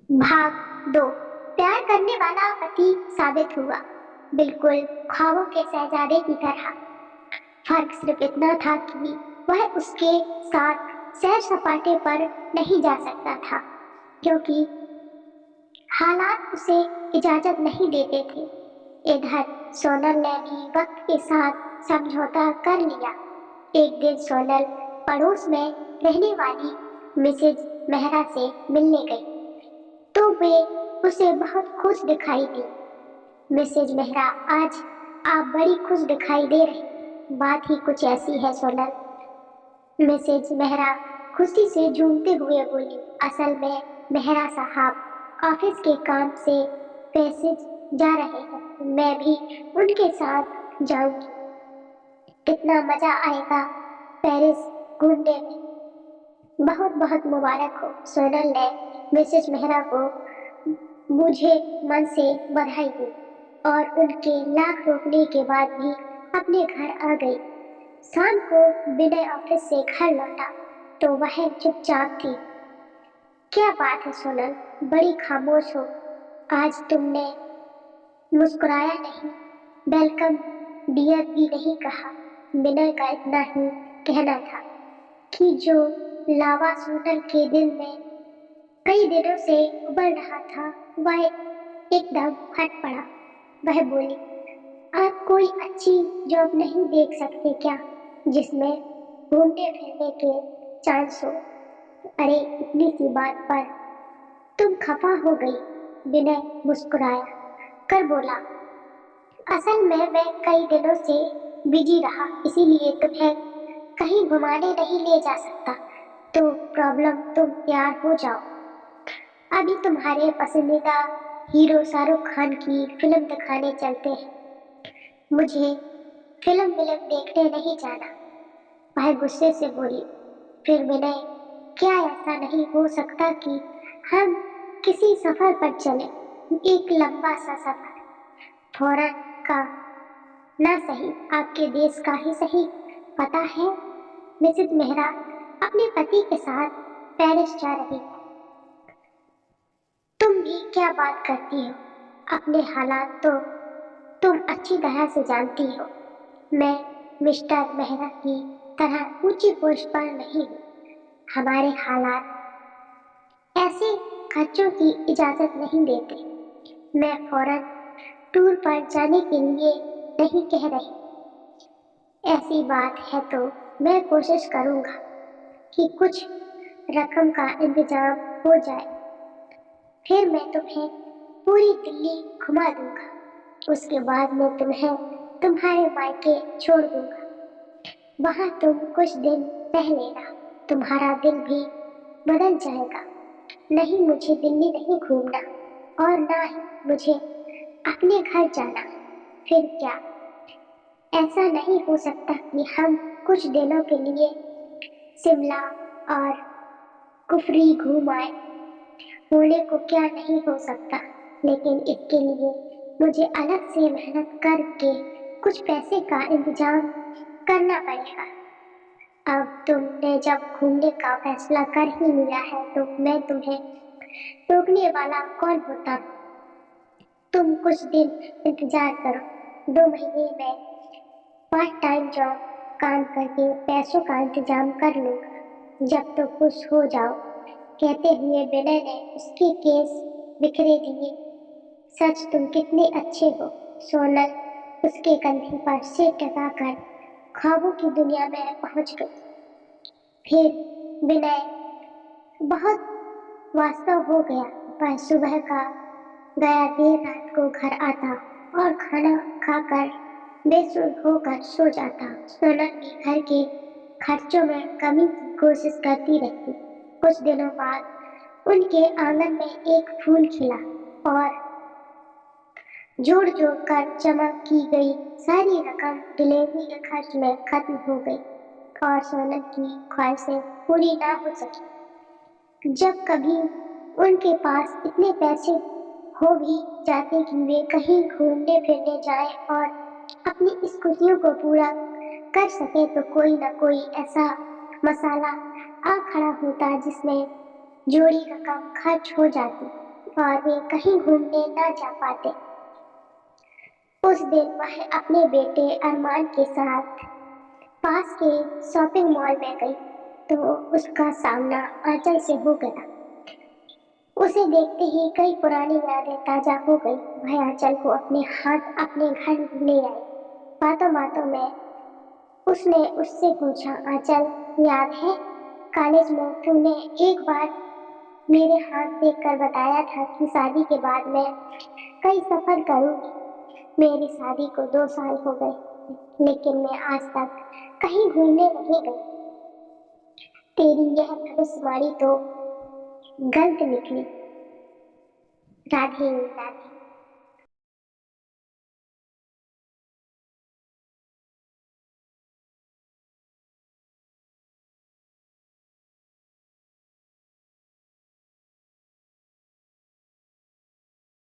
भाग दो। प्यार करने वाला पति साबित हुआ, बिल्कुल ख्वाबों के शहजादे की तरह। फर्क सिर्फ इतना था कि वह उसके साथ सैर सपाटे पर नहीं जा सकता था, क्योंकि हालात उसे इजाजत नहीं देते थे। इधर सोनल ने भी वक्त के साथ समझौता कर लिया। एक दिन सोनल पड़ोस में रहने वाली मिसेज मेहरा से मिलने गई, तो वे उसे बहुत खुश दिखाई दी। मिसेज मेहरा, आज आप बड़ी खुश दिखाई दे रही। बात ही कुछ ऐसी है सोनल। मिसेज मेहरा खुशी से झूमते हुए बोली, असल में मेहरा साहब ऑफिस के काम से पैसे जा रहे हैं, मैं भी उनके साथ जाऊंगी। कितना मजा आएगा पेरिस घूमने में। बहुत बहुत मुबारक हो। सोनल ने मिसेज मेहरा को मुझे मन से बधाई दी और उनके लाख रोकने के बाद भी अपने घर आ गई। शाम को विनय ऑफिस से घर लौटा तो वह चुपचाप थी। क्या बात है सोनल, बड़ी खामोश हो। आज तुमने मुस्कुराया नहीं, वेलकम डियर भी नहीं कहा। विनय का इतना ही कहना था कि जो लावा सोनल के दिल में कई दिनों से उबल रहा था वह एकदम फट पड़ा। वह बोली, आप कोई अच्छी जॉब नहीं देख सकते क्या, जिसमें घूमने फिरने के चांस हो? अरे इतनी सी बात पर तुम खफा हो गई। विनय मुस्कुराया कर बोला, असल में मैं कई दिनों से बिजी रहा, इसीलिए तुम्हें कहीं घुमाने नहीं ले जा सकता। तो प्रॉब्लम, तुम तैयार हो जाओ, अभी तुम्हारे पसंदीदा हीरो शाहरुख खान की फिल्म दिखाने चलते हैं। मुझे फिल्म देखने नहीं जाना, वह गुस्से से बोली। फिर विनय, क्या ऐसा नहीं हो सकता कि हम किसी सफर पर चले? एक लंबा सा सफर, फौरन का ना सही, आपके देश का ही सही। पता है मिसेज मेहरा अपने पति के साथ पेरिस जा रही है। तुम भी क्या बात करती हो? अपने हालात तो तुम अच्छी तरह से जानती हो। मैं मिस्टर मेहरा की तरह ऊंची पोस्ट पर नहीं हूँ। हमारे हालात ऐसे खर्चों की इजाजत नहीं देते। मैं फौरन टूर पर जाने के लिए नहीं कह रही। ऐसी बात है तो मैं कोशिश करूंगा कि कुछ रकम का इंतजाम हो जाए, फिर मैं तुम्हें पूरी दिल्ली घुमा दूंगा। उसके बाद मैं तुम्हें तुम्हारे मायके छोड़ दूंगा। वहां तुम कुछ दिन रह लेना, तुम्हारा दिल भी बदल जाएगा। नहीं, मुझे दिल्ली नहीं घूमना और ना ही मुझे अपने घर जाना। फिर क्या ऐसा नहीं हो सकता कि हम कुछ दिनों के लिए शिमला और कुफरी घूम आए? होने को क्या नहीं हो सकता, लेकिन इसके लिए मुझे अलग से मेहनत करके कुछ पैसे का इंतजाम करना पड़ेगा। अब तुमने जब घूमने का फैसला कर ही लिया है तो मैं तुम्हें रोकने वाला कौन होता? तुम कुछ दिन इंतजार करो, 2 महीने में पार्ट टाइम जॉब काम करके पैसों का इंतजाम कर लूंगा। जब तो खुश हो जाओ। कहते हुए विनय ने उसके केस बिखरे दिए। सच तुम कितने अच्छे हो। सोनल उसके कंधे पर सिर टिकाकर ख्वाबों की दुनिया में पहुंच गई। फिर विनय बहुत वास्तव हो गया। वह सुबह का गया, देर रात को घर आता और खाना खाकर बेसुध होकर सो जाता। सोनल भी घर के खर्चों में कमी की कोशिश करती रहती। कुछ दिनों बाद उनके आंगन में एक फूल खिला और जोड़ जोड़ कर जमा की गई सारी रकम डिलीवरी के खर्च में खत्म हो गई और सोनल की ख्वाहिशें पूरी ना हो सकी। जब कभी उनके पास इतने पैसे हो भी जाते कि वे कहीं घूमने फिरने जाए और अपनी इस खुशियों को पूरा कर सके, तो कोई ना कोई ऐसा मसाला आ खड़ा होता जिसमें जोड़ी रकम खर्च हो जाती। और वे कहीं घूमने न जा पाते। उस दिन वह अपने बेटे अरमान के साथ पास के शॉपिंग मॉल में गई तो उसका सामना आंचल से हो गया। उसे देखते ही कई पुरानी यादें ताजा हो गई। वह आंचल को अपने हाथ अपने घर ले आई। बातों बातों में उसने उससे पूछा, आंचल याद है कॉलेज में तूने एक बार मेरे हाथ देखकर बताया था कि शादी के बाद मैं कई सफर करूंगी। मेरी शादी को 2 साल हो गए लेकिन मैं आज तक कहीं घूमने नहीं गई। तेरी यह भविष्यवाणी तो गलत निकली। राधे राधे।